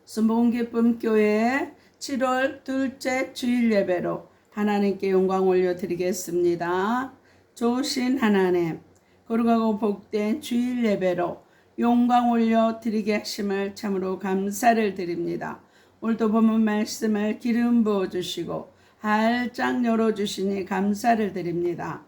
순복음기쁨 교회 7월 둘째 주일 예배로 하나님께 영광 올려드리겠습니다. 좋으신 하나님, 거룩하고 복된 주일 예배로 영광 올려드리게 하심을 참으로 감사를 드립니다. 오늘도 본문 말씀을 기름 부어주시고 활짝 열어주시니 감사를 드립니다.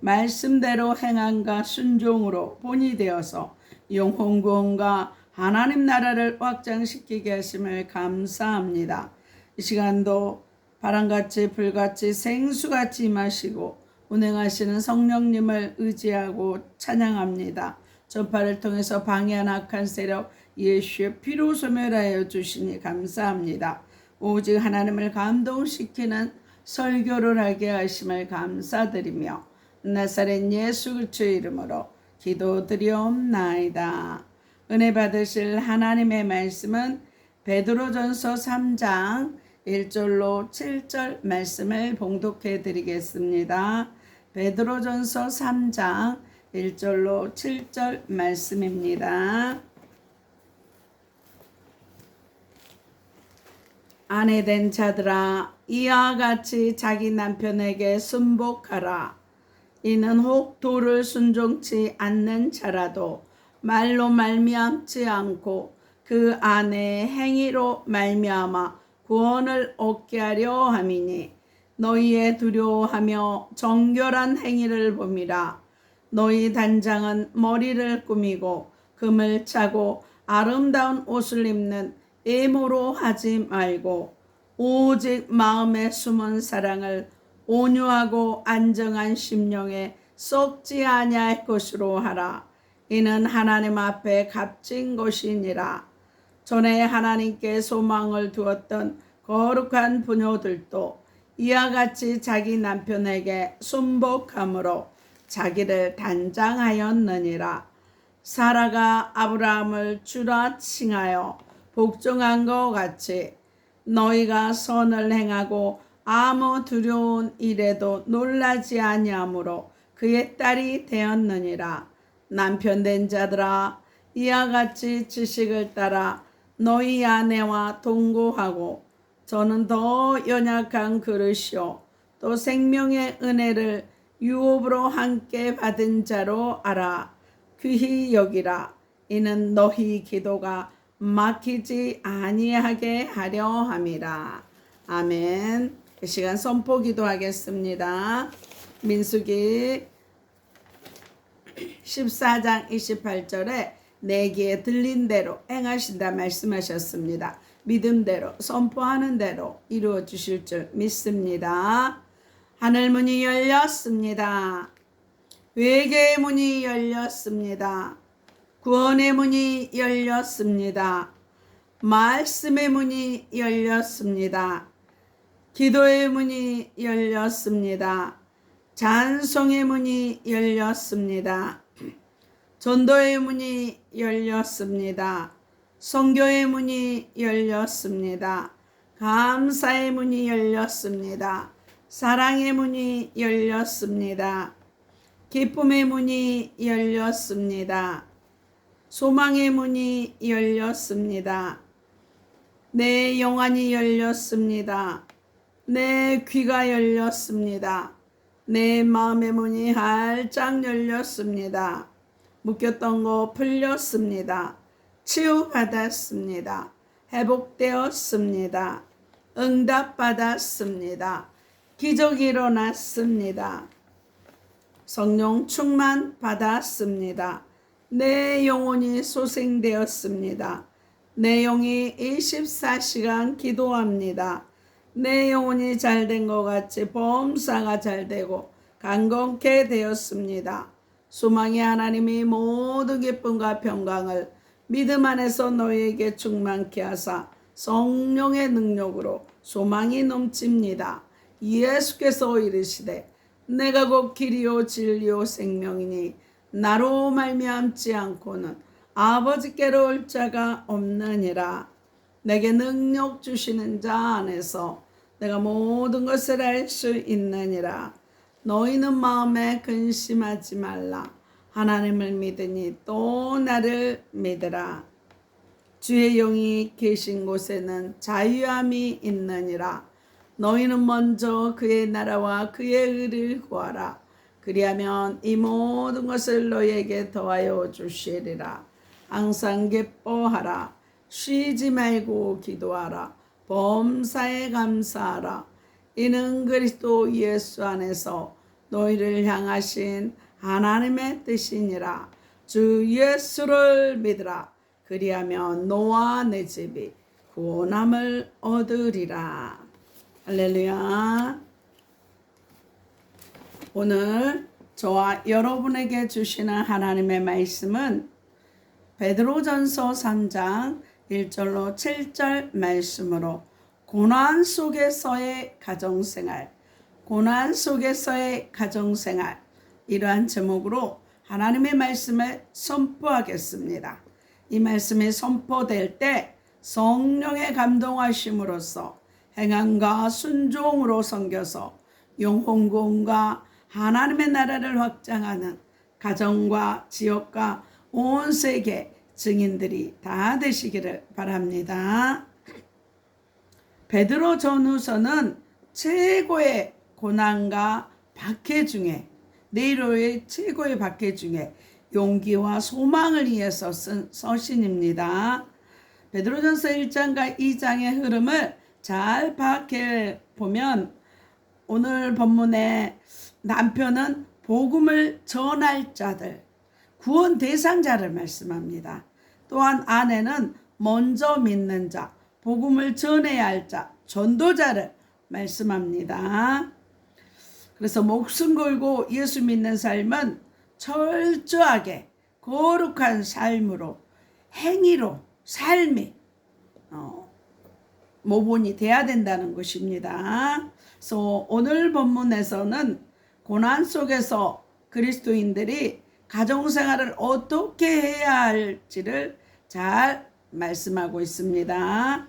말씀대로 행함과 순종으로 본이 되어서 영혼 구원과 하나님 나라를 확장시키게 하심을 감사합니다. 이 시간도 바람같이 불같이 생수같이 임하시고 운행하시는 성령님을 의지하고 찬양합니다. 전파를 통해서 방해한 악한 세력 예수의 피로 소멸하여 주시니 감사합니다. 오직 하나님을 감동시키는 설교를 하게 하심을 감사드리며 나사렛 예수 그리스도의 이름으로 기도드리옵나이다. 은혜 받으실 하나님의 말씀은 베드로전서 3장 1절로 7절 말씀을 봉독해 드리겠습니다. 베드로전서 3장 1절로 7절 말씀입니다. 아내된 자들아, 이와 같이 자기 남편에게 순복하라. 이는 혹 도를 순종치 않는 자라도 말로 말미암지 않고 그 아내의 행위로 말미암아 구원을 얻게 하려 함이니 너희의 두려워하며 정결한 행위를 봄이라. 너희 단장은 머리를 꾸미고 금을 차고 아름다운 옷을 입는 애모로 하지 말고 오직 마음에 숨은 사랑을 온유하고 안정한 심령에 썩지 아니할 것으로 하라. 이는 하나님 앞에 값진 것이니라. 전에 하나님께 소망을 두었던 거룩한 부녀들도 이와 같이 자기 남편에게 순복함으로 자기를 단장하였느니라. 사라가 아브라함을 주라 칭하여 복종한 것 같이 너희가 선을 행하고 아무 두려운 일에도 놀라지 아니하므로 그의 딸이 되었느니라. 남편 된 자들아, 이와 같이 지식을 따라 너희 아내와 동거하고 저는 더 연약한 그릇이요 또 생명의 은혜를 유업으로 함께 받은 자로 알아 귀히 여기라. 이는 너희 기도가 막히지 아니하게 하려 함이라. 아멘. 이 시간 선포 기도하겠습니다. 민수기 14장 28절에 내 귀에 들린 대로 행하신다 말씀하셨습니다. 믿음대로 선포하는 대로 이루어 주실 줄 믿습니다. 하늘문이 열렸습니다. 회개의 문이 열렸습니다. 구원의 문이 열렸습니다. 말씀의 문이 열렸습니다. 기도의 문이 열렸습니다. 찬송의 문이 열렸습니다. 전도의 문이 열렸습니다. 선교의 문이 열렸습니다. 감사의 문이 열렸습니다. 사랑의 문이 열렸습니다. 기쁨의 문이 열렸습니다. 소망의 문이 열렸습니다. 내 영안이 열렸습니다. 내 귀가 열렸습니다. 내 마음의 문이 활짝 열렸습니다. 묶였던 거 풀렸습니다. 치유받았습니다. 회복되었습니다. 응답받았습니다. 기적이 일어났습니다. 성령 충만 받았습니다. 내 영혼이 소생되었습니다. 내 영이 24시간 기도합니다. 내 영혼이 잘된 것 같이 범사가 잘되고 강건케 되었습니다. 소망의 하나님이 모든 기쁨과 평강을 믿음 안에서 너희에게 충만케 하사 성령의 능력으로 소망이 넘칩니다. 예수께서 이르시되 내가 곧 길이요 진리요 생명이니 나로 말미암지 않고는 아버지께로 올 자가 없느니라. 내게 능력 주시는 자 안에서 내가 모든 것을 알 수 있느니라. 너희는 마음에 근심하지 말라. 하나님을 믿으니 또 나를 믿으라. 주의 영이 계신 곳에는 자유함이 있느니라. 너희는 먼저 그의 나라와 그의 의를 구하라. 그리하면 이 모든 것을 너희에게 더하여 주시리라. 항상 기뻐하라. 쉬지 말고 기도하라. 범사에 감사하라. 이는 그리스도 예수 안에서 너희를 향하신 하나님의 뜻이니라. 주 예수를 믿으라. 그리하면 너와 내 집이 구원함을 얻으리라. 할렐루야. 오늘 저와 여러분에게 주시는 하나님의 말씀은 베드로전서 3장 1절로 7절 말씀으로 고난 속에서의 가정생활, 고난 속에서의 가정생활, 이러한 제목으로 하나님의 말씀을 선포하겠습니다. 이 말씀이 선포될 때 성령의 감동하심으로써 행함과 순종으로 섬겨서 영혼 구원과 하나님의 나라를 확장하는 가정과 지역과 온 세계 증인들이 다 되시기를 바랍니다. 베드로 전후서는 최고의 고난과 박해 중에, 네로의 최고의 박해 중에 용기와 소망을 위해서 쓴 서신입니다. 베드로전서 1장과 2장의 흐름을 잘 파악해 보면 오늘 본문의 남편은 복음을 전할 자들, 구원 대상자를 말씀합니다. 또한 아내는 먼저 믿는 자, 복음을 전해야 할 자, 전도자를 말씀합니다. 그래서 목숨 걸고 예수 믿는 삶은 철저하게 거룩한 삶으로, 행위로, 삶이 모본이 돼야 된다는 것입니다. 그래서 오늘 본문에서는 고난 속에서 그리스도인들이 가정생활을 어떻게 해야 할지를 잘 말씀하고 있습니다.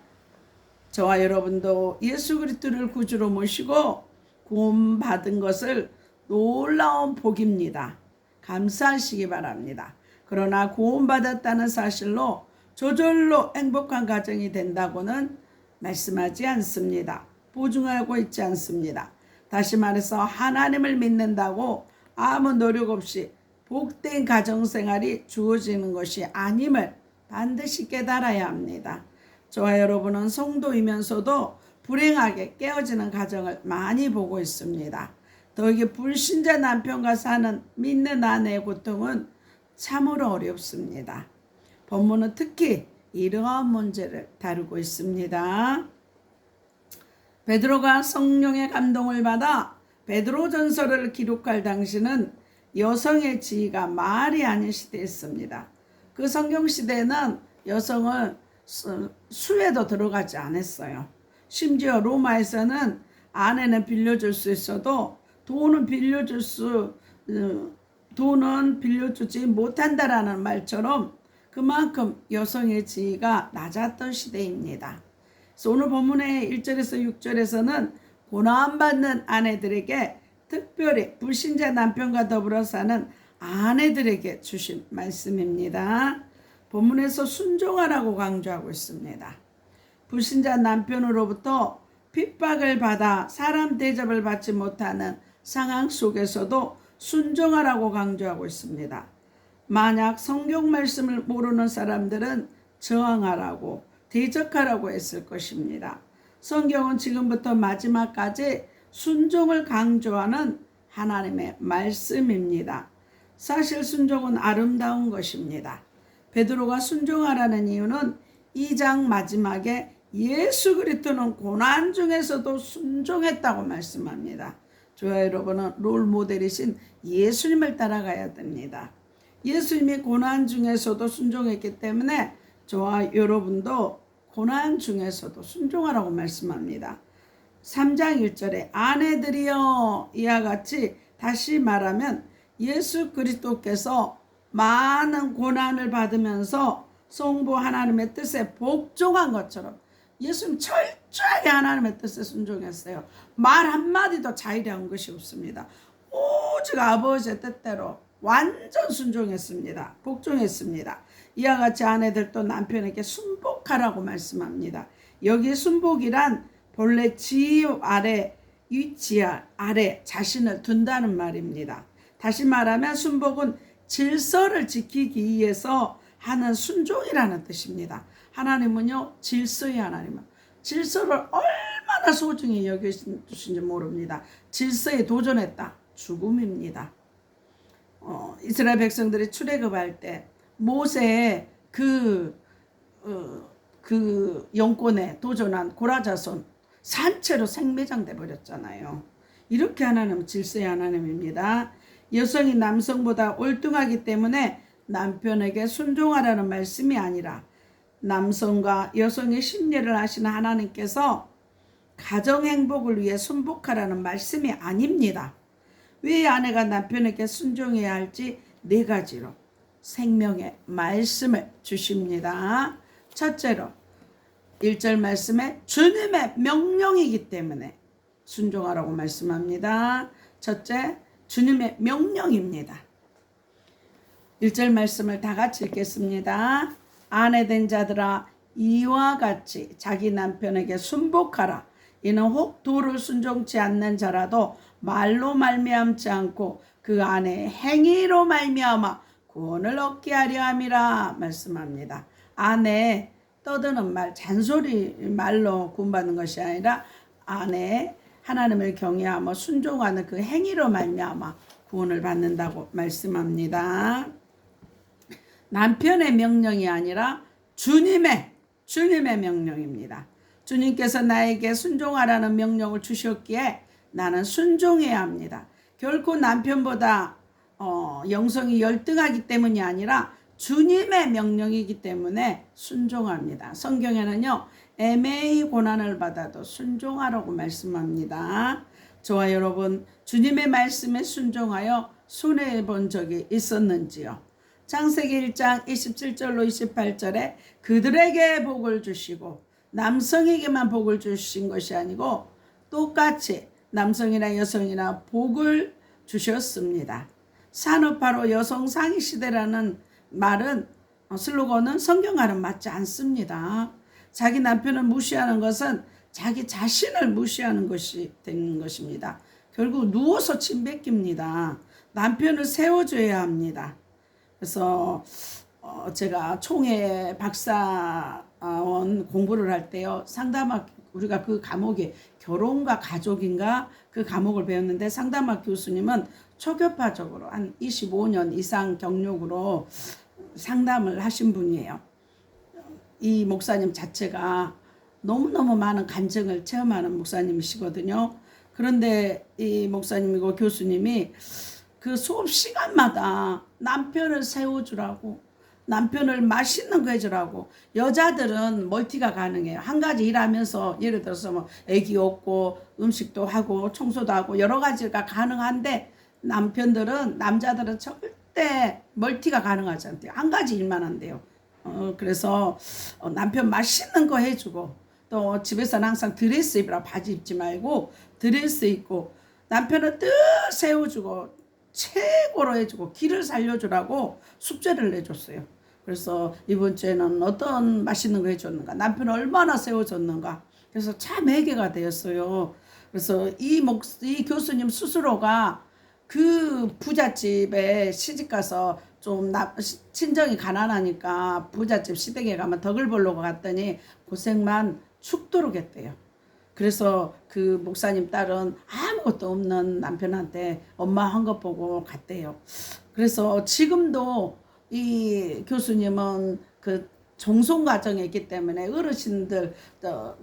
저와 여러분도 예수 그리스도를 구주로 모시고 구원받은 것을 놀라운 복입니다. 감사하시기 바랍니다. 그러나 구원받았다는 사실로 저절로 행복한 가정이 된다고는 말씀하지 않습니다. 보증하고 있지 않습니다. 다시 말해서 하나님을 믿는다고 아무 노력 없이 복된 가정생활이 주어지는 것이 아님을 반드시 깨달아야 합니다. 저와 여러분은 성도이면서도 불행하게 깨어지는 가정을 많이 보고 있습니다. 더욱이 불신자 남편과 사는 믿는 아내의 고통은 참으로 어렵습니다. 본문은 특히 이러한 문제를 다루고 있습니다. 베드로가 성령의 감동을 받아 베드로전서를 기록할 당시는 여성의 지위가 말이 아닌 시대였습니다. 그 성경시대에는 여성을 수에도 들어가지 않았어요. 심지어 로마에서는 아내는 빌려줄 수 있어도 돈은 빌려주지 못한다라는 말처럼 그만큼 여성의 지위가 낮았던 시대입니다. 그래서 오늘 본문의 1절에서 6절에서는 고난받는 아내들에게, 특별히 불신자 남편과 더불어 사는 아내들에게 주신 말씀입니다. 본문에서 순종하라고 강조하고 있습니다. 불신자 남편으로부터 핍박을 받아 사람 대접을 받지 못하는 상황 속에서도 순종하라고 강조하고 있습니다. 만약 성경 말씀을 모르는 사람들은 저항하라고, 대적하라고 했을 것입니다. 성경은 지금부터 마지막까지 순종을 강조하는 하나님의 말씀입니다. 사실 순종은 아름다운 것입니다. 베드로가 순종하라는 이유는 2장 마지막에 예수 그리스도는 고난 중에서도 순종했다고 말씀합니다. 저와 여러분은 롤 모델이신 예수님을 따라가야 됩니다. 예수님이 고난 중에서도 순종했기 때문에 저와 여러분도 고난 중에서도 순종하라고 말씀합니다. 3장 1절에 아내들이여, 이와 같이 다시 말하면 예수 그리스도께서 많은 고난을 받으면서 성부 하나님의 뜻에 복종한 것처럼 예수님 철저하게 하나님의 뜻에 순종했어요. 말 한마디도 자유한 것이 없습니다. 오직 아버지의 뜻대로 완전 순종했습니다. 복종했습니다. 이와 같이 아내들도 남편에게 순복하라고 말씀합니다. 여기 순복이란 본래 지휘 아래, 위치 아래 자신을 둔다는 말입니다. 다시 말하면 순복은 질서를 지키기 위해서 하는 순종이라는 뜻입니다. 하나님은요, 질서의 하나님은 질서를 얼마나 소중히 여기신지 모릅니다. 질서에 도전했다. 죽음입니다. 이스라엘 백성들이 출애굽할 때 모세의 그 영권에 도전한 고라자손 산채로 생매장돼 버렸잖아요. 이렇게 하나님은 질서의 하나님입니다. 여성이 남성보다 올등하기 때문에 남편에게 순종하라는 말씀이 아니라 남성과 여성의 심리를 아시는 하나님께서 가정 행복을 위해 순복하라는 말씀이 아닙니다. 왜 아내가 남편에게 순종해야 할지 4가지로 생명의 말씀을 주십니다. 첫째로 1절 말씀에 주님의 명령이기 때문에 순종하라고 말씀합니다. 첫째, 주님의 명령입니다. 1절 말씀을 다 같이 읽겠습니다. 아내된 자들아 이와 같이 자기 남편에게 순복하라. 이는 혹 도를 순종치 않는 자라도 말로 말미암지 않고 그 안에 행위로 말미암아 구원을 얻게 하려 함이라 말씀합니다. 안에 떠드는 말, 잔소리 말로 구원받는 것이 아니라 안에 하나님을 경외하며 순종하는 그 행위로 말미암아 구원을 받는다고 말씀합니다. 남편의 명령이 아니라 주님의 명령입니다. 주님께서 나에게 순종하라는 명령을 주셨기에 나는 순종해야 합니다. 결코 남편보다 영성이 열등하기 때문이 아니라 주님의 명령이기 때문에 순종합니다. 성경에는요, 애매히 고난을 받아도 순종하라고 말씀합니다. 저와 여러분, 주님의 말씀에 순종하여 손해본 적이 있었는지요? 창세기 1장 27절로 28절에 그들에게 복을 주시고 남성에게만 복을 주신 것이 아니고 똑같이 남성이나 여성이나 복을 주셨습니다. 산업화로 여성 상위 시대라는 말은 슬로건은 성경과는 맞지 않습니다. 자기 남편을 무시하는 것은 자기 자신을 무시하는 것이 되는 것입니다. 결국 누워서 침 뱉깁니다. 남편을 세워줘야 합니다. 그래서 제가 총회 박사원 공부를 할 때요, 상담학 우리가 그 과목이 결혼과 가족인가 그 과목을 배웠는데 상담학 교수님은 초교파적으로 한 25년 이상 경력으로 상담을 하신 분이에요. 이 목사님 자체가 너무너무 많은 간증을 체험하는 목사님이시거든요. 그런데 이 목사님이고 교수님이 그 수업 시간마다 남편을 세워주라고, 남편을 맛있는 거 해주라고. 여자들은 멀티가 가능해요. 한 가지 일하면서 예를 들어서 뭐 애기 업고 음식도 하고 청소도 하고 여러 가지가 가능한데 남자들은 절대 멀티가 가능하지 않대요. 한 가지 일만 한대요. 그래서 남편 맛있는 거 해주고, 또 집에서는 항상 드레스 입으라, 바지 입지 말고 드레스 입고 남편을 늘 세워주고 최고로 해주고 길을 살려주라고 숙제를 내줬어요. 그래서 이번 주에는 어떤 맛있는 거 해줬는가, 남편을 얼마나 세워줬는가, 그래서 참 회개가 되었어요. 그래서 이 교수님 스스로가 그 부잣집에 시집가서 좀 친정이 가난하니까 부잣집 시댁에 가면 덕을 보려고 갔더니 고생만 죽도록 했대요. 그래서 그 목사님 딸은 아무것도 없는 남편한테 엄마 한 것 보고 갔대요. 그래서 지금도 이 교수님은 그 종송 과정에 있기 때문에 어르신들,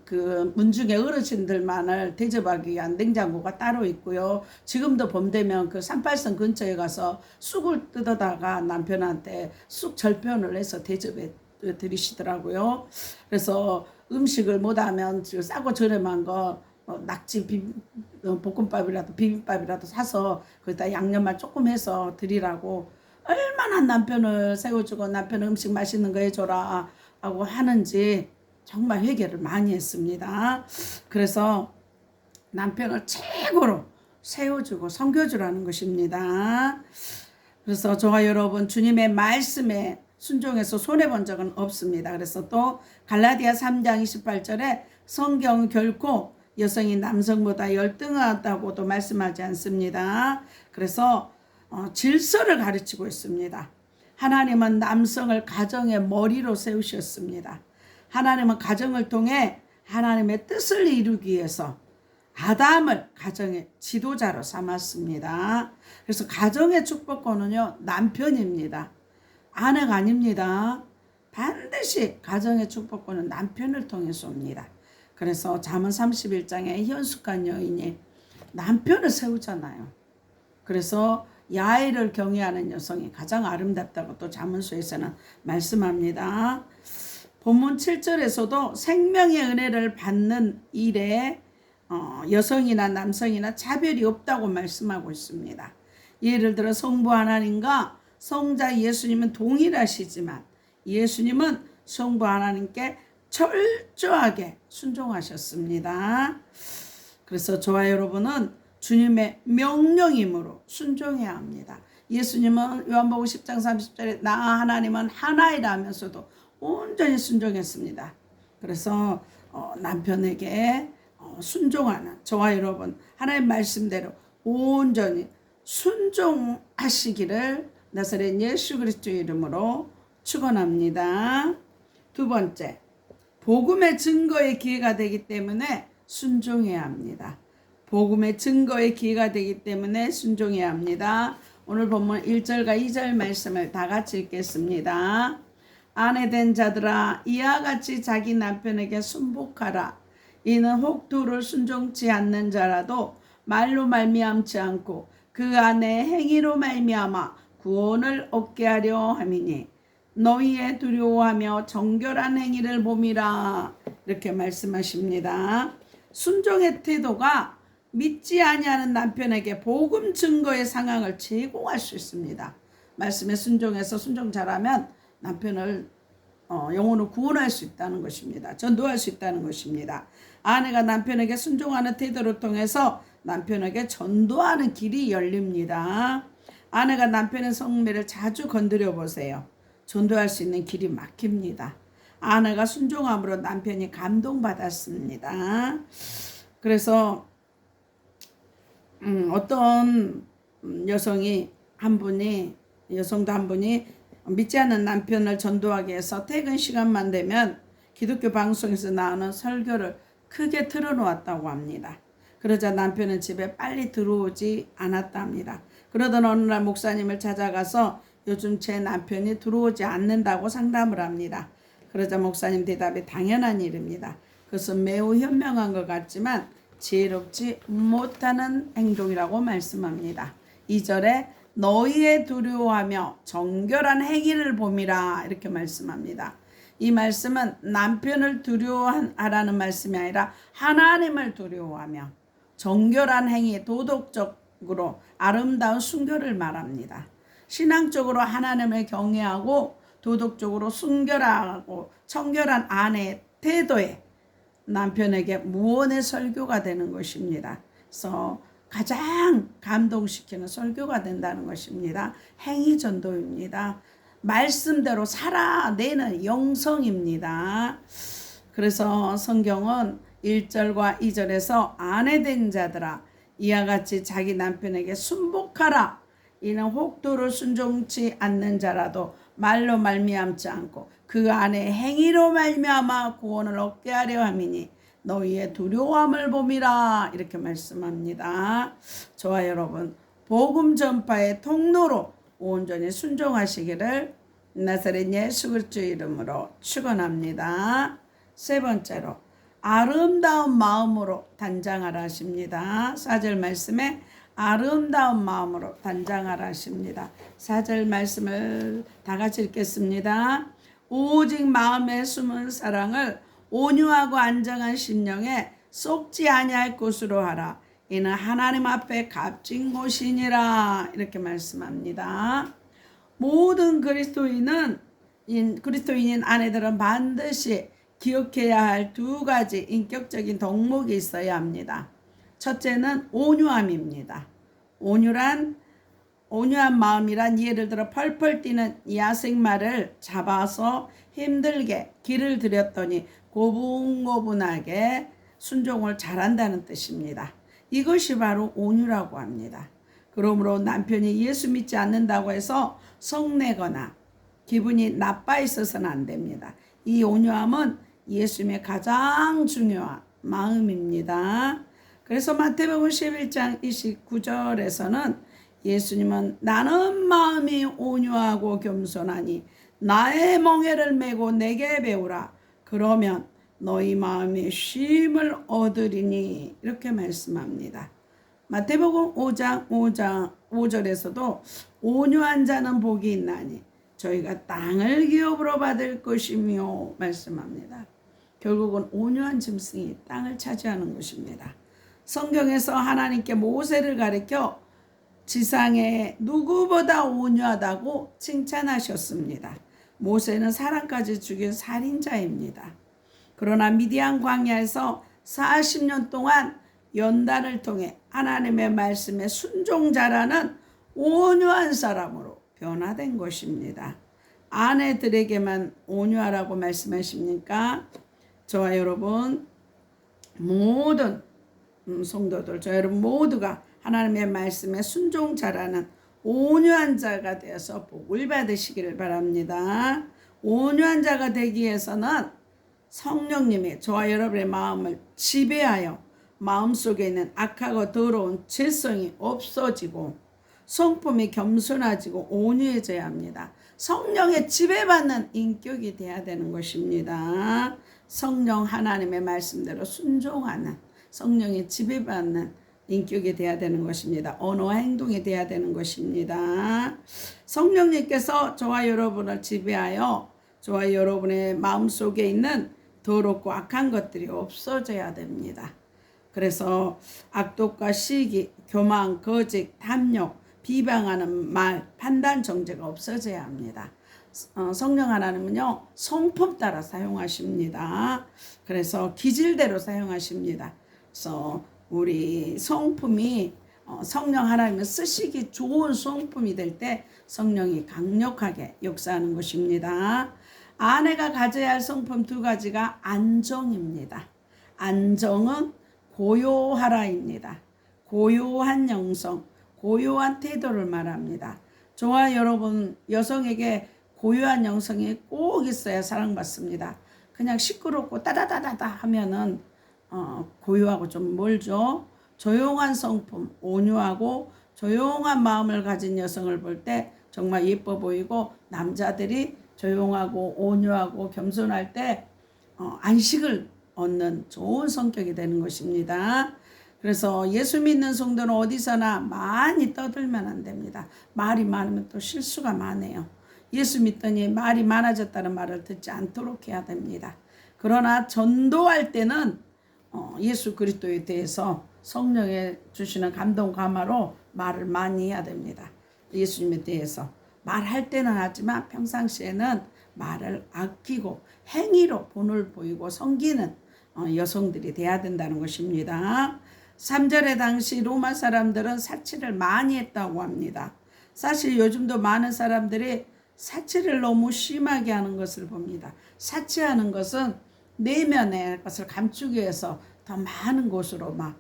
그 문중에 어르신들만을 대접하기 위한 냉장고가 따로 있고요. 지금도 봄 되면 그 38선 근처에 가서 쑥을 뜯어다가 남편한테 쑥 절편을 해서 대접해 드리시더라고요. 그래서 음식을 못하면 싸고 저렴한 거 낙지 볶음밥이라도 비빔밥이라도 사서 거기다 양념만 조금 해서 드리라고 얼마나 남편을 세워주고 남편 음식 맛있는 거 해줘라 하고 하는지 정말 회개를 많이 했습니다. 그래서 남편을 최고로 세워주고 섬겨주라는 것입니다. 그래서 저와 여러분, 주님의 말씀에 순종해서 손해본 적은 없습니다. 그래서 또 갈라디아 3장 28절에 성경은 결코 여성이 남성보다 열등하다고도 말씀하지 않습니다. 그래서 질서를 가르치고 있습니다. 하나님은 남성을 가정의 머리로 세우셨습니다. 하나님은 가정을 통해 하나님의 뜻을 이루기 위해서 아담을 가정의 지도자로 삼았습니다. 그래서 가정의 축복권은요, 남편입니다. 아내가 아닙니다. 반드시 가정의 축복권은 남편을 통해서 옵니다. 그래서 잠언 31장에 현숙한 여인이 남편을 세우잖아요. 그래서 야훼를 경외하는 여성이 가장 아름답다고 또 잠언서에서는 말씀합니다. 본문 7절에서도 생명의 은혜를 받는 일에 여성이나 남성이나 차별이 없다고 말씀하고 있습니다. 예를 들어 성부 하나님과 성자 예수님은 동일하시지만 예수님은 성부 하나님께 철저하게 순종하셨습니다. 그래서 저와 여러분은 주님의 명령이므로 순종해야 합니다. 예수님은 요한복음 10장 30절에 나 하나님은 하나이라 하면서도 온전히 순종했습니다. 그래서 남편에게 순종하는 저와 여러분 하나님 말씀대로 온전히 순종하시기를 나사렛 예수 그리스도의 이름으로 축원합니다. 두 번째, 복음의 증거의 기회가 되기 때문에 순종해야 합니다. 복음의 증거의 기회가 되기 때문에 순종해야 합니다. 오늘 본문 1절과 2절 말씀을 다 같이 읽겠습니다. 아내된 자들아 이와 같이 자기 남편에게 순복하라. 이는 혹 두를 순종치 않는 자라도 말로 말미암지 않고 그 안에 행위로 말미암아 구원을 얻게 하려 함이니 너희의 두려워하며 정결한 행위를 봄이라. 이렇게 말씀하십니다. 순종의 태도가 믿지 아니하는 남편에게 복음 증거의 상황을 제공할 수 있습니다. 말씀에 순종해서 순종 잘하면 남편을 영혼을 구원할 수 있다는 것입니다. 전도할 수 있다는 것입니다. 아내가 남편에게 순종하는 태도를 통해서 남편에게 전도하는 길이 열립니다. 아내가 남편의 성매를 자주 건드려 보세요. 전도할 수 있는 길이 막힙니다. 아내가 순종함으로 남편이 감동받았습니다. 그래서 어떤 여성도 한 분이 믿지 않는 남편을 전도하기 위해서 퇴근 시간만 되면 기독교 방송에서 나오는 설교를 크게 틀어놓았다고 합니다. 그러자 남편은 집에 빨리 들어오지 않았답니다. 그러던 어느 날 목사님을 찾아가서 요즘 제 남편이 들어오지 않는다고 상담을 합니다. 그러자 목사님 대답이 당연한 일입니다. 그것은 매우 현명한 것 같지만 지혜롭지 못하는 행동이라고 말씀합니다. 2절에 너희의 두려워하며 정결한 행위를 봄이라 이렇게 말씀합니다. 이 말씀은 남편을 두려워하라는 말씀이 아니라 하나님을 두려워하며 정결한 행위, 도덕적으로 아름다운 순결을 말합니다. 신앙적으로 하나님을 경외하고 도덕적으로 순결하고 청결한 아내의 태도에 남편에게 무언의 설교가 되는 것입니다. 그래서 가장 감동시키는 설교가 된다는 것입니다. 행위 전도입니다. 말씀대로 살아내는 영성입니다. 그래서 성경은 1절과 2절에서 아내된 자들아 이와 같이 자기 남편에게 순복하라. 이는 혹도를 순종치 않는 자라도 말로 말미암지 않고 그 안에 행위로 말미암아 구원을 얻게 하려 함이니 너희의 두려움을 봄이라 이렇게 말씀합니다. 저와 여러분 복음 전파의 통로로 온전히 순종하시기를 나사렛 예수 그리스도의 이름으로 축원합니다. 세 번째로 아름다운 마음으로 단장하라 하십니다. 4절 말씀에 아름다운 마음으로 단장하라 하십니다. 4절 말씀을 다 같이 읽겠습니다. 오직 마음에 숨은 사랑을 온유하고 안정한 심령에 속지 아니할 곳으로 하라. 이는 하나님 앞에 값진 곳이니라 이렇게 말씀합니다. 모든 그리스도인인 아내들은 반드시 기억해야 할 두 가지 인격적인 덕목이 있어야 합니다. 첫째는 온유함입니다. 온유란 온유한 마음이란 예를 들어 펄펄 뛰는 야생마를 잡아서 힘들게 길을 들였더니 고분고분하게 순종을 잘한다는 뜻입니다. 이것이 바로 온유라고 합니다. 그러므로 남편이 예수 믿지 않는다고 해서 성내거나 기분이 나빠 있어서는 안 됩니다. 이 온유함은 예수님의 가장 중요한 마음입니다. 그래서 마태복음 11장 29절에서는 예수님은 나는 마음이 온유하고 겸손하니 나의 멍에를 메고 내게 배우라. 그러면 너희 마음이 쉼을 얻으리니 이렇게 말씀합니다. 마태복음 5장 5절에서도 온유한 자는 복이 있나니 저희가 땅을 기업으로 받을 것이며 말씀합니다. 결국은 온유한 짐승이 땅을 차지하는 것입니다. 성경에서 하나님께 모세를 가리켜 지상에 누구보다 온유하다고 칭찬하셨습니다. 모세는 사람까지 죽인 살인자입니다. 그러나 미디안 광야에서 40년 동안 연단을 통해 하나님의 말씀에 순종자라는 온유한 사람으로 변화된 것입니다. 아내들에게만 온유하라고 말씀하십니까? 저와 여러분 모든 성도들, 저 여러분 모두가 하나님의 말씀에 순종자라는 온유한 자가 되어서 복을 받으시기를 바랍니다. 온유한 자가 되기 위해서는 성령님이 저와 여러분의 마음을 지배하여 마음속에 있는 악하고 더러운 죄성이 없어지고 성품이 겸손해지고 온유해져야 합니다. 성령의 지배받는 인격이 되어야 되는 것입니다. 성령 하나님의 말씀대로 순종하는 성령의 지배받는 인격이 되어야 되는 것입니다. 언어와 행동이 되어야 되는 것입니다. 성령님께서 저와 여러분을 지배하여 저와 여러분의 마음속에 있는 더럽고 악한 것들이 없어져야 됩니다. 그래서 악독과 시기, 교만, 거짓, 탐욕, 비방하는 말, 판단, 정죄가 없어져야 합니다. 성령 하나님은요 성품 따라 사용하십니다. 그래서 기질대로 사용하십니다. 그래서 우리 성품이 성령 하나님을 쓰시기 좋은 성품이 될 때 성령이 강력하게 역사하는 것입니다. 아내가 가져야 할 성품 두 가지가 안정입니다. 안정은 고요하라입니다. 고요한 영성, 고요한 태도를 말합니다. 저와 여러분 여성에게 고요한 영성이 꼭 있어야 사랑받습니다. 그냥 시끄럽고 따다다다다 하면은 고요하고 좀 멀죠. 조용한 성품, 온유하고 조용한 마음을 가진 여성을 볼 때 정말 예뻐 보이고 남자들이 조용하고 온유하고 겸손할 때 안식을 얻는 좋은 성격이 되는 것입니다. 그래서 예수 믿는 성도는 어디서나 많이 떠들면 안 됩니다. 말이 많으면 또 실수가 많아요. 예수 믿더니 말이 많아졌다는 말을 듣지 않도록 해야 됩니다. 그러나 전도할 때는 예수 그리스도에 대해서 성령에 주시는 감동 감화로 말을 많이 해야 됩니다. 예수님에 대해서 말할 때는 하지만 평상시에는 말을 아끼고 행위로 본을 보이고 섬기는 여성들이 돼야 된다는 것입니다. 3절의 당시 로마 사람들은 사치를 많이 했다고 합니다. 사실 요즘도 많은 사람들이 사치를 너무 심하게 하는 것을 봅니다. 사치하는 것은 내면의 것을 감추기 위해서 더 많은 곳으로 막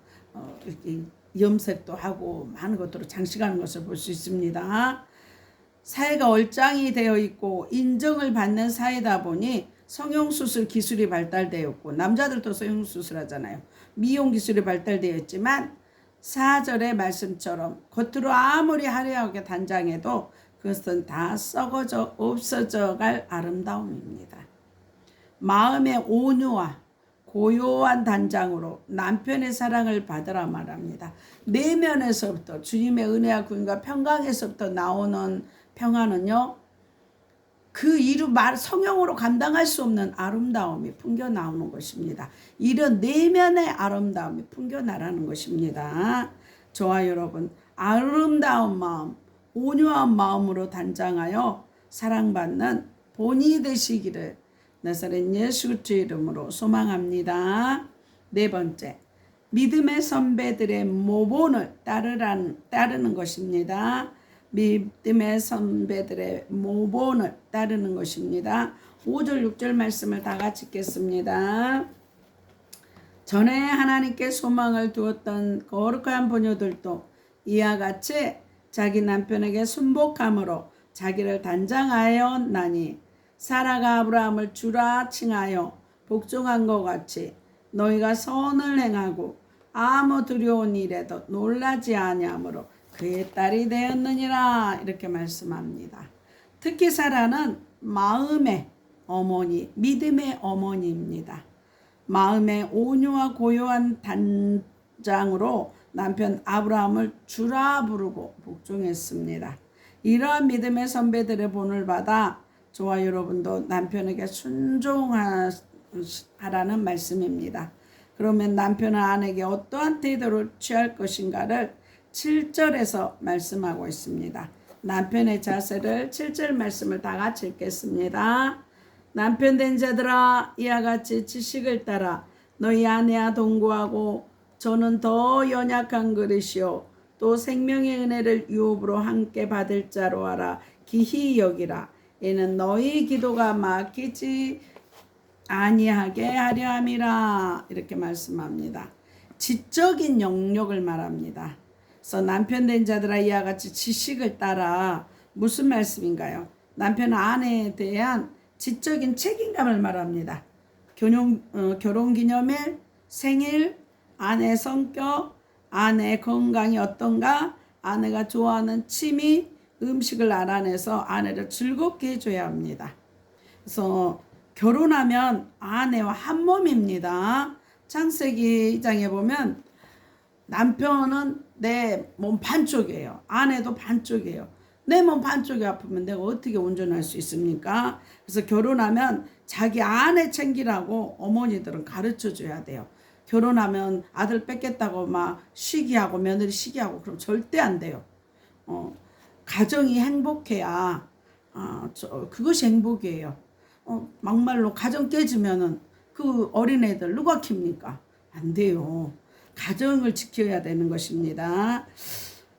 이렇게 염색도 하고 많은 것들로 장식하는 것을 볼 수 있습니다. 사회가 얼짱이 되어 있고 인정을 받는 사회다 보니 성형수술 기술이 발달되었고 남자들도 성형수술 하잖아요. 미용 기술이 발달되어 있지만 4절의 말씀처럼 겉으로 아무리 화려하게 단장해도 그것은 다 썩어져 없어져 갈 아름다움입니다. 마음의 온유와 고요한 단장으로 남편의 사랑을 받으라 말합니다. 내면에서부터 주님의 은혜와 구원과 평강에서부터 나오는 평화는요. 그 이루 성형으로 감당할 수 없는 아름다움이 풍겨 나오는 것입니다. 이런 내면의 아름다움이 풍겨 나라는 것입니다. 저와 여러분 아름다운 마음, 온유한 마음으로 단장하여 사랑받는 본이 되시기를 나사렛 예수 그리스도의 이름으로 소망합니다. 네 번째, 믿음의 선배들의 모본을 따르는 것입니다. 믿음의 선배들의 모본을 따르는 것입니다. 5절 6절 말씀을 다 같이 읽겠습니다. 전에 하나님께 소망을 두었던 거룩한 부녀들도 이와 같이 자기 남편에게 순복함으로 자기를 단장하였나니 사라가 아브라함을 주라 칭하여 복종한 것 같이 너희가 선을 행하고 아무 두려운 일에도 놀라지 아니하므로 그의 딸이 되었느니라. 이렇게 말씀합니다. 특히 사라는 마음의 어머니, 믿음의 어머니입니다. 마음의 온유와 고요한 단장으로 남편 아브라함을 주라 부르고 복종했습니다. 이러한 믿음의 선배들의 본을 받아 저와 여러분도 남편에게 순종하라는 말씀입니다. 그러면 남편은 아내에게 어떠한 태도를 취할 것인가를 7절에서 말씀하고 있습니다. 남편의 자세를 7절 말씀을 다 같이 읽겠습니다. 남편 된 자들아 이와 같이 지식을 따라 너희 아내와 동거하고 저는 더 연약한 그릇이요 또 생명의 은혜를 유업으로 함께 받을 자로 알아 기히 여기라. 이는 너희 기도가 막히지 아니하게 하려 함이라. 이렇게 말씀합니다. 지적인 영역을 말합니다. 그래서 남편 된 자들아 이와 같이 지식을 따라 무슨 말씀인가요? 남편은 아내에 대한 지적인 책임감을 말합니다. 결혼기념일, 생일, 아내 성격, 아내 건강이 어떤가, 아내가 좋아하는 취미, 음식을 알아내서 아내를 즐겁게 해줘야 합니다. 그래서 결혼하면 아내와 한 몸입니다. 창세기 2장에 보면 남편은 내 몸 반쪽이에요. 아내도 반쪽이에요. 내 몸 반쪽이 아프면 내가 어떻게 운전할 수 있습니까? 그래서 결혼하면 자기 아내 챙기라고 어머니들은 가르쳐 줘야 돼요. 결혼하면 아들 뺏겠다고 막 시기하고 며느리 시기하고 그럼 절대 안 돼요. 가정이 행복해야 그것이 행복이에요. 막말로 가정 깨지면은 그 어린애들 누가 킵니까? 안 돼요. 가정을 지켜야 되는 것입니다.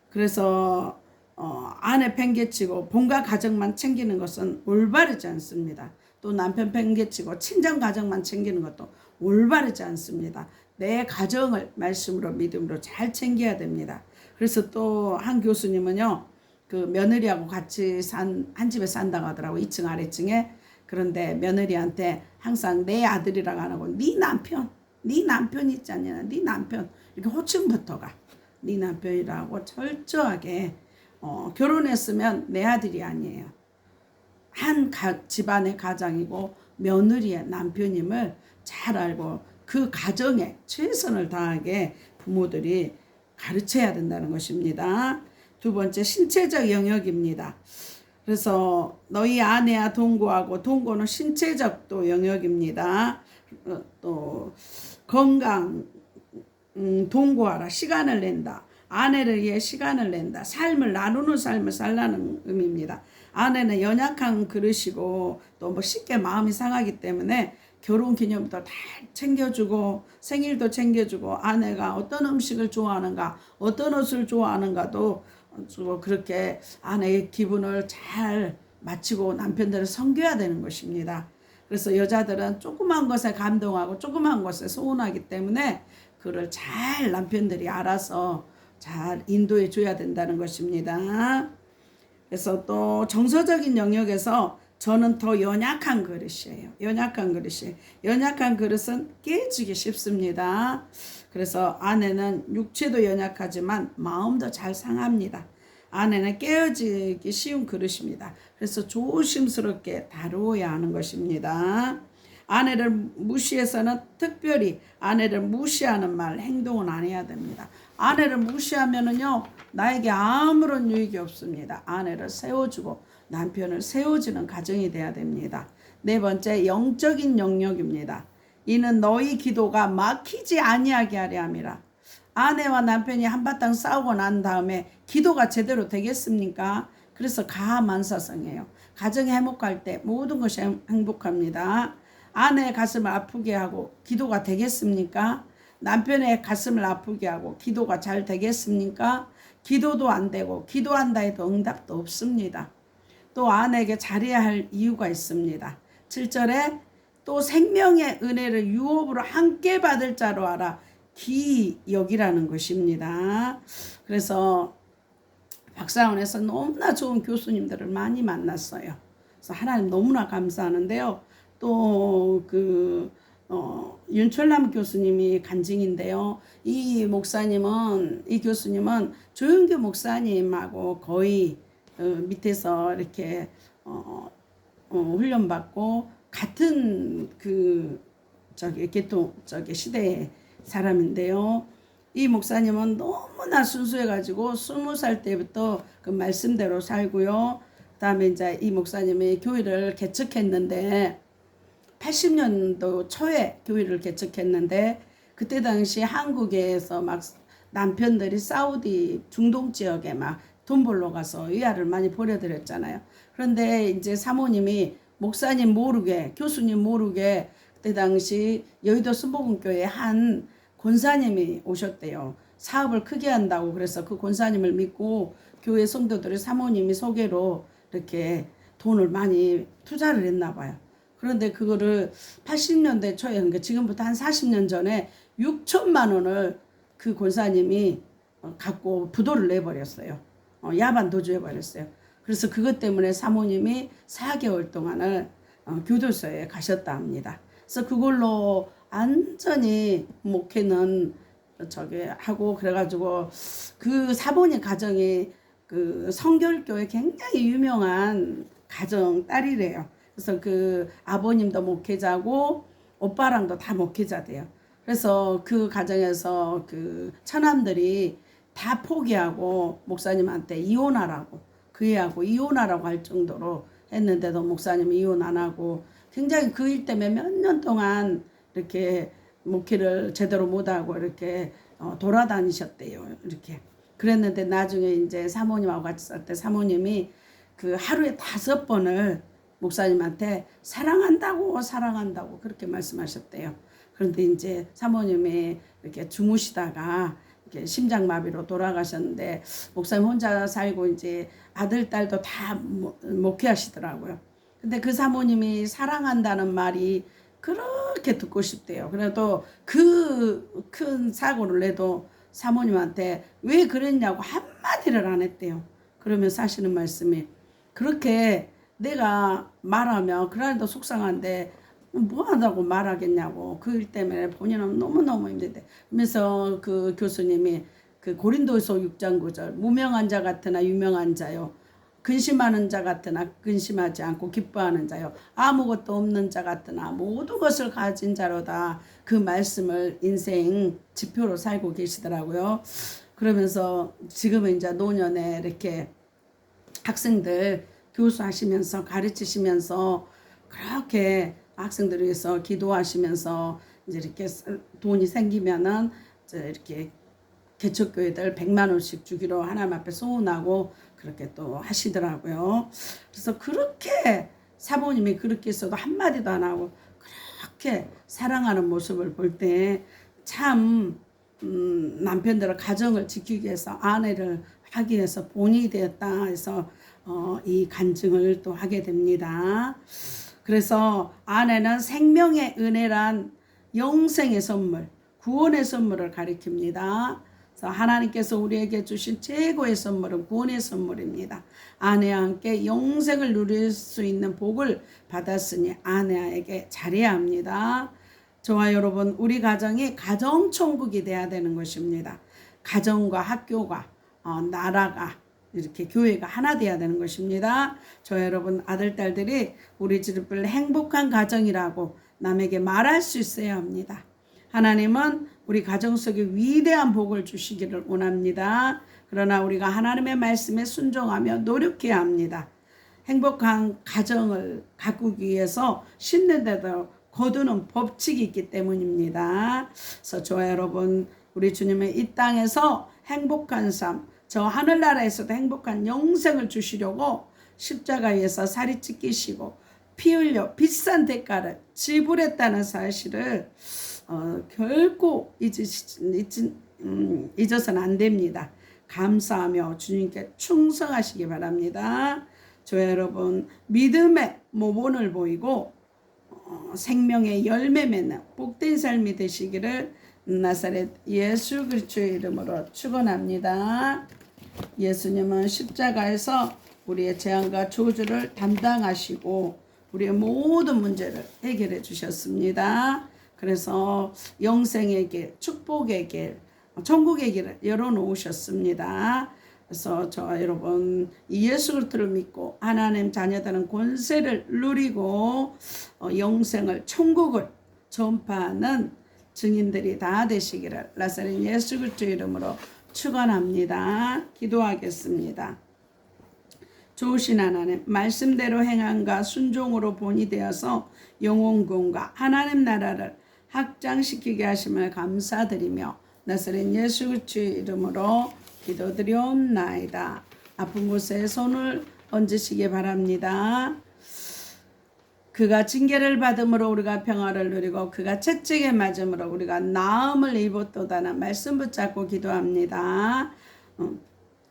그래서 아내 팽개치고 본가 가정만 챙기는 것은 올바르지 않습니다. 또 남편 팽개치고 친정 가정만 챙기는 것도 올바르지 않습니다. 내 가정을 말씀으로 믿음으로 잘 챙겨야 됩니다. 그래서 또 한 교수님은요, 그 며느리하고 같이 한 집에 산다고 하더라고. 2층 아래층에. 그런데 며느리한테 항상 내 아들이라고 안 하고 네 남편 있잖냐, 네 남편 이렇게 호칭부터가 네 남편이라고 철저하게 결혼했으면 내 아들이 아니에요. 한 집안의 가장이고 며느리의 남편임을 잘 알고 그 가정에 최선을 다하게 부모들이 가르쳐야 된다는 것입니다. 두 번째, 신체적 영역입니다. 그래서 너희 아내와 동거하고, 동거는 신체적 또 영역입니다. 또 건강, 동거하라, 시간을 낸다. 아내를 위해 시간을 낸다. 삶을 나누는 삶을 살라는 의미입니다. 아내는 연약한 그릇이고 또 뭐 쉽게 마음이 상하기 때문에 결혼 기념부터 다 챙겨주고 생일도 챙겨주고 아내가 어떤 음식을 좋아하는가, 어떤 옷을 좋아하는가도 그렇게 아내의 기분을 잘 맞추고 남편들을 섬겨야 되는 것입니다. 그래서 여자들은 조그만 것에 감동하고 조그만 것에 소원하기 때문에 그걸 잘 남편들이 알아서 잘 인도해 줘야 된다는 것입니다. 그래서 또 정서적인 영역에서 저는 더 연약한 그릇이에요. 연약한 그릇은 깨지기 쉽습니다. 그래서 아내는 육체도 연약하지만 마음도 잘 상합니다. 아내는 깨어지기 쉬운 그릇입니다. 그래서 조심스럽게 다루어야 하는 것입니다. 아내를 무시해서는 특별히 아내를 무시하는 말, 행동은 안 해야 됩니다. 아내를 무시하면은요, 나에게 아무런 유익이 없습니다. 아내를 세워주고 남편을 세워주는 가정이 돼야 됩니다. 네 번째, 영적인 영역입니다. 이는 너희 기도가 막히지 아니하게 하려 함이라. 아내와 남편이 한바탕 싸우고 난 다음에 기도가 제대로 되겠습니까? 그래서 가만사성이에요. 가정이 행복할 때 모든 것이 행복합니다. 아내의 가슴을 아프게 하고 기도가 되겠습니까? 남편의 가슴을 아프게 하고 기도가 잘 되겠습니까? 기도도 안 되고 기도한다 해도 응답도 없습니다. 또 아내에게 잘해야 할 이유가 있습니다. 7절에 또 생명의 은혜를 유업으로 함께 받을 자로 알아 기여기라는 것입니다. 그래서 박사원에서 너무나 좋은 교수님들을 많이 만났어요. 그래서 하나님 너무나 감사하는데요. 또 윤철남 교수님이 간증인데요. 이 교수님은 조영규 목사님하고 거의 밑에서 이렇게 훈련받고 같은 시대의 사람인데요. 이 목사님은 너무나 순수해가지고 20살 때부터 그 말씀대로 살고요. 그다음에 이제 이 목사님이 교회를 개척했는데 80년도 초에 교회를 개척했는데 그때 당시 한국에서 막 남편들이 사우디 중동 지역에 막 돈 벌러 가서 위아를 많이 보내드렸잖아요. 그런데 이제 사모님이 목사님 모르게 교수님 모르게 그때 당시 여의도 순복음교회 한 권사님이 오셨대요. 사업을 크게 한다고. 그래서 그 권사님을 믿고 교회 성도들이 사모님이 소개로 이렇게 돈을 많이 투자를 했나 봐요. 그런데 그거를 80년대 초에, 그러니까 지금부터 한 40년 전에 6천만 원을 그 권사님이 갖고 부도를 내버렸어요. 야반 도주해버렸어요. 그래서 그것 때문에 사모님이 4개월 동안을 교도소에 가셨다 합니다. 그래서 그걸로 완전히 목회는 하고 그래가지고 그 사모님 가정이 그 성결교회 굉장히 유명한 가정 딸이래요. 그래서 그 아버님도 목회자고 오빠랑도 다 목회자돼요. 그래서 그 가정에서 그 처남들이 다 포기하고 목사님한테 이혼하라고 그애하고 이혼하라고 할 정도로 했는데도 목사님이 이혼 안 하고 굉장히 그 일 때문에 몇 년 동안 이렇게 목회를 제대로 못하고 이렇게 돌아다니셨대요. 이렇게 그랬는데 나중에 이제 사모님하고 같이 살 때 사모님이 그 하루에 5번을 목사님한테 사랑한다고 그렇게 말씀하셨대요. 그런데 이제 사모님이 이렇게 주무시다가 이렇게 심장마비로 돌아가셨는데 목사님 혼자 살고 이제 아들 딸도 다 목회하시더라고요. 근데 그 사모님이 사랑한다는 말이 그렇게 듣고 싶대요. 그래도 그 큰 사고를 내도 사모님한테 왜 그랬냐고 한마디를 안 했대요. 그러면서 하시는 말씀이 그렇게 내가 말하면 그날도 속상한데 뭐 하다고 말하겠냐고. 그 일 때문에 본인은 너무너무 힘든데. 그러면서 그 교수님이 그 고린도서 6장 9절 무명한 자 같으나 유명한 자요. 근심하는 자 같으나 근심하지 않고 기뻐하는 자요. 아무것도 없는 자 같으나 모든 것을 가진 자로다. 그 말씀을 인생 지표로 살고 계시더라고요. 그러면서 지금은 이제 노년에 이렇게 학생들 교수하시면서 가르치시면서 그렇게 학생들을 위해서 기도하시면서 이제 이렇게 돈이 생기면은 이제 이렇게 개척교회들 100만 원씩 주기로 하나님 앞에 소원하고 그렇게 또 하시더라고요. 그래서 그렇게 사모님이 그렇게 있어도 한마디도 안 하고 그렇게 사랑하는 모습을 볼 때 참 남편들의 가정을 지키기 위해서 아내를 하기 위해서 본이 되었다 해서 이 간증을 또 하게 됩니다. 그래서 아내는 생명의 은혜란 영생의 선물, 구원의 선물을 가리킵니다. 그래서 하나님께서 우리에게 주신 최고의 선물은 구원의 선물입니다. 아내와 함께 영생을 누릴 수 있는 복을 받았으니 아내에게 잘해야 합니다. 저와 여러분, 우리 가정이 가정천국이 돼야 되는 것입니다. 가정과 학교가 나라가 이렇게 교회가 하나 돼야 되는 것입니다. 저 여러분 아들 딸들이 우리 집을 행복한 가정이라고 남에게 말할 수 있어야 합니다. 하나님은 우리 가정 속에 위대한 복을 주시기를 원합니다. 그러나 우리가 하나님의 말씀에 순종하며 노력해야 합니다. 행복한 가정을 가꾸기 위해서 신뢰대로 거두는 법칙이 있기 때문입니다. 그래서 저와 여러분, 우리 주님의 이 땅에서 행복한 삶, 저 하늘나라에서도 행복한 영생을 주시려고 십자가에서 살이 찢기시고 피 흘려 비싼 대가를 지불했다는 사실을 결코 잊어서는 안 됩니다. 감사하며 주님께 충성하시기 바랍니다. 저 여러분 믿음의 모본을 보이고 생명의 열매 맺는 복된 삶이 되시기를 나사렛 예수 그리스도의 이름으로 축원합니다. 예수님은 십자가에서 우리의 재앙과 저주를 담당하시고 우리의 모든 문제를 해결해 주셨습니다. 그래서 영생의 길, 축복의 길, 천국의 길을 열어놓으셨습니다. 그래서 저 여러분 이 예수 그리스도를 믿고 하나님 자녀들은 권세를 누리고 영생을 천국을 전파하는 증인들이 다 되시기를 나사렛 예수 그리스도의 이름으로 축원합니다. 기도하겠습니다. 좋으신 하나님, 말씀대로 행함과 순종으로 본이 되어서 영혼군과 하나님 나라를 확장시키게 하심을 감사드리며 나사렛 예수 그리스도의 이름으로 기도드리옵나이다. 아픈 곳에 손을 얹으시기 바랍니다. 그가 징계를 받음으로 우리가 평화를 누리고 그가 채찍에 맞음으로 우리가 나음을 입었도다는 말씀 붙잡고 기도합니다.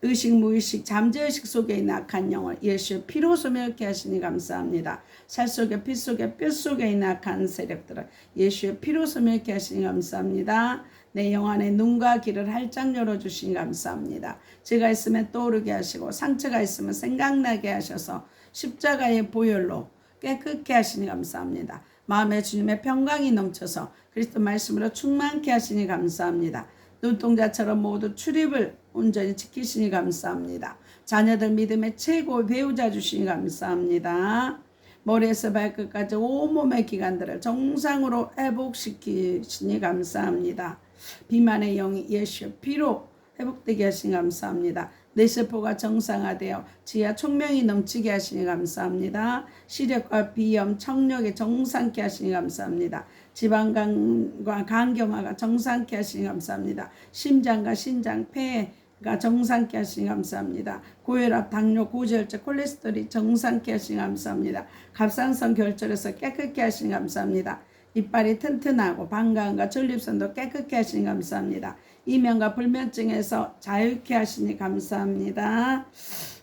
의식 무의식 잠재의식 속에 있는 악한 영을 예수의 피로 소멸케 하시니 감사합니다. 살 속에 피 속에 뼈 속에 있는 악한 세력들을 예수의 피로 소멸케 하시니 감사합니다. 내 영 안에 눈과 귀를 활짝 열어주시니 감사합니다. 죄가 있으면 떠오르게 하시고 상처가 있으면 생각나게 하셔서 십자가의 보혈로 깨끗게 하시니 감사합니다. 마음에 주님의 평강이 넘쳐서 그리스도 말씀으로 충만케 하시니 감사합니다. 눈동자처럼 모두 출입을 온전히 지키시니 감사합니다. 자녀들 믿음의 최고 배우자 주시니 감사합니다. 머리에서 발끝까지 온몸의 기관들을 정상으로 회복시키시니 감사합니다. 비만의 영이 예수의 피로 회복되게 하시니 감사합니다. 뇌세포가 정상화되어 지하 총명이 넘치게 하시니 감사합니다. 시력과 비염, 청력이 정상케 하시니 감사합니다. 지방간과 간경화가 정상케 하시니 감사합니다. 심장과 신장, 폐가 정상케 하시니 감사합니다. 고혈압, 당뇨, 고지혈증, 콜레스테롤이 정상케 하시니 감사합니다. 갑상선 결절에서 깨끗게 하시니 감사합니다. 이빨이 튼튼하고 방광과 전립선도 깨끗게 하시니 감사합니다. 이면과 불면증에서 자유케 하시니 감사합니다.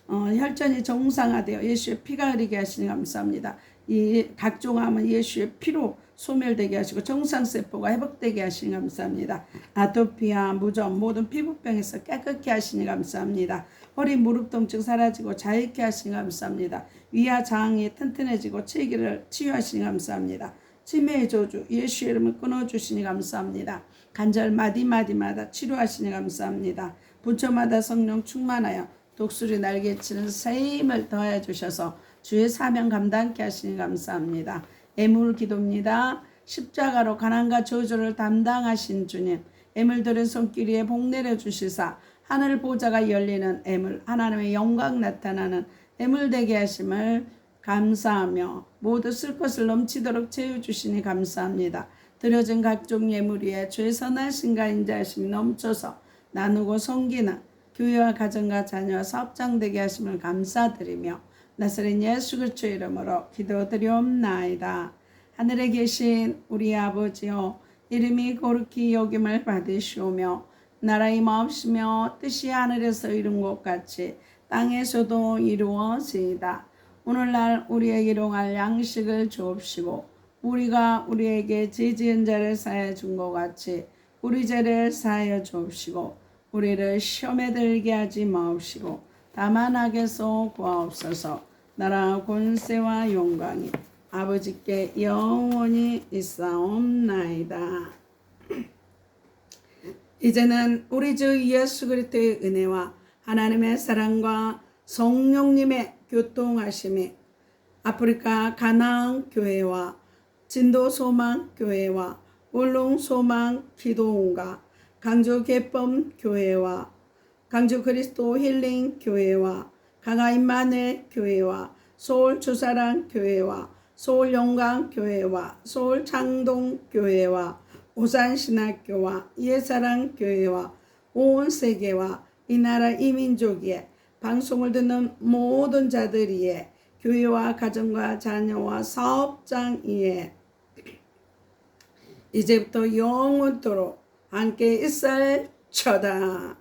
혈전이 정상화되어 예수의 피가 흐르게 하시니 감사합니다. 이 각종 암은 예수의 피로 소멸되게 하시고 정상세포가 회복되게 하시니 감사합니다. 아토피아, 무좀, 모든 피부병에서 깨끗게 하시니 감사합니다. 허리 무릎 통증 사라지고 자유케 하시니 감사합니다. 위와 장이 튼튼해지고 체기를 치유하시니 감사합니다. 치매의 저주 예수의 이름을 끊어주시니 감사합니다. 간절 마디마디마다 치료하시니 감사합니다. 부처마다 성령 충만하여 독수리 날개치는 새 힘을 더해 주셔서 주의 사명 감당케 하시니 감사합니다. 애물 기도입니다. 십자가로 가난과 저주를 담당하신 주님, 애물들은 손길 위에 복 내려 주시사 하늘 보좌가 열리는 애물, 하나님의 영광 나타나는 애물 되게 하심을 감사하며 모두 쓸 것을 넘치도록 채워주시니 감사합니다. 드려진 각종 예물 위에 주의 선하심과 인자하심이 넘쳐서 나누고 섬기는 교회와 가정과 자녀와 사업장 되게 하심을 감사드리며 나사렛 예수 그리스도의 이름으로 기도드리옵나이다. 하늘에 계신 우리 아버지여, 이름이 거룩히 여김을 받으시오며 나라의 마옵시며 뜻이 하늘에서 이룬 것 같이 땅에서도 이루어지이다. 오늘날 우리에게 일용할 양식을 주옵시고 우리가 우리에게 죄 지은 자를 사하여 준 것 같이 우리 죄를 사하여 주옵시고 우리를 시험에 들게 하지 마옵시고 다만 악에서 구하옵소서. 나라 권세와 영광이 아버지께 영원히 있사옵나이다. 이제는 우리 주 예수 그리스도의 은혜와 하나님의 사랑과 성령님의 교통하심이 아프리카 가나안 교회와 진도 소망 교회와 울릉 소망 기도원과 강주 개범 교회와 강주 그리스도 힐링 교회와 강화 임마누엘 교회와 서울 주사랑 교회와 서울 영광 교회와 서울 창동 교회와 오산 신학교와 예사랑 교회와 온 세계와 이 나라 이민족에 방송을 듣는 모든 자들이에 교회와 가정과 자녀와 사업장 위에 이제부터 영원토록 함께 있을처다.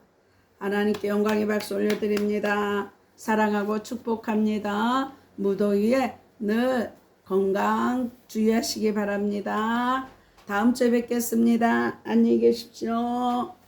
하나님께 영광의 박수 올려드립니다. 사랑하고 축복합니다. 무더위에 늘 건강 주의하시기 바랍니다. 다음 주에 뵙겠습니다. 안녕히 계십시오.